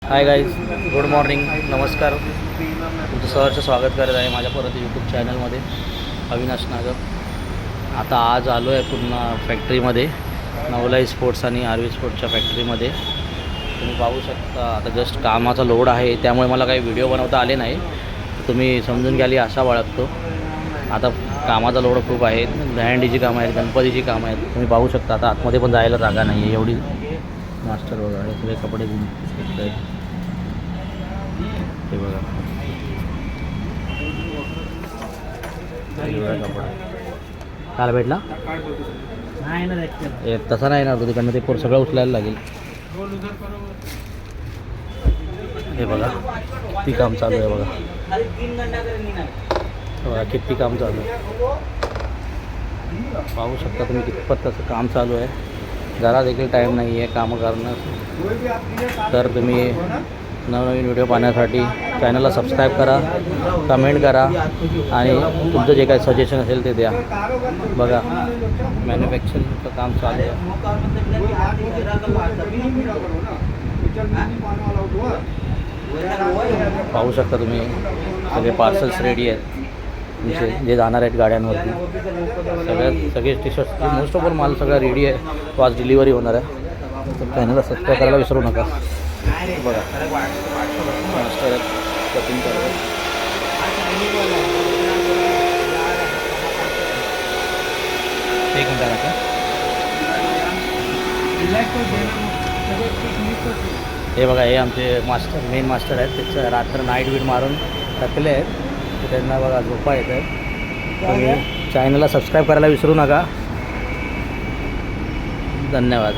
Hi guys, good morning, नमस्कार. तुमचं सहर्ष स्वागत करत आहे माझ्या परत यूट्यूब चॅनलमध्ये. अविनाश नागर. आता आज आलो आहे पुन्हा फॅक्टरीमध्ये, नवलाई स्पोर्ट्स आणि आरवी स्पोर्ट्सच्या फॅक्टरीमध्ये. तुम्ही पाहू शकता आता जस्ट कामाचा लोड आहे, त्यामुळे मला काही व्हिडिओ बनवता आले नाही. तुम्ही समजून घ्याल आशा बाळगतो. आता कामाचा लोड खूप आहे. दहीहंडीची कामं आहेत, गणपतीची कामं आहेत. तुम्ही पाहू शकता आता आतमध्ये पण जायला जागा नाही आहे एवढी. मास्टर वगैरे सगळे कपडे घेऊन ते बघा, कपडा काल भेटला नाही ना, तसा नाही ना तिकडनं ते सगळं उचलायला लागेल. हे बघा किती काम चालू आहे बघा, किती काम चालू आहे पाहू शकता तुम्ही. कितपत तसं काम चालू आहे. जरा देखील टाईम नाही आहे कामं करणं. तर तुम्ही नवनवीन व्हिडिओ पाहण्यासाठी चॅनलला सबस्क्राईब करा, कमेंट करा आणि तुमचं जे काही सजेशन असेल ते द्या. बघा मॅन्युफॅक्चरिंगचं काम चालू आहे. पाहू शकता तुम्ही सगळे पार्सल्स रेडी आहेत तुमचे जे जाणार आहेत गाड्यांवरती. सगळे T shirt most of all माल सगळा रेडी आहे. तो आज डिलिव्हरी होणार आहे. तर चॅनलला सबस्क्राईब करायला विसरू नका. बघा मास्टर कटिंग करतो. एक मिनिट नका. हे बघा, हे आमचे मास्टर मेन मास्टर आहेत. त्याचं रात्र नाईट बीट मारून टाकले आहेत. तर त्यांना बघा झोपा येत आहेत. तुम्ही चॅनलला सबस्क्राईब करायला विसरू नका. धन्यवाद.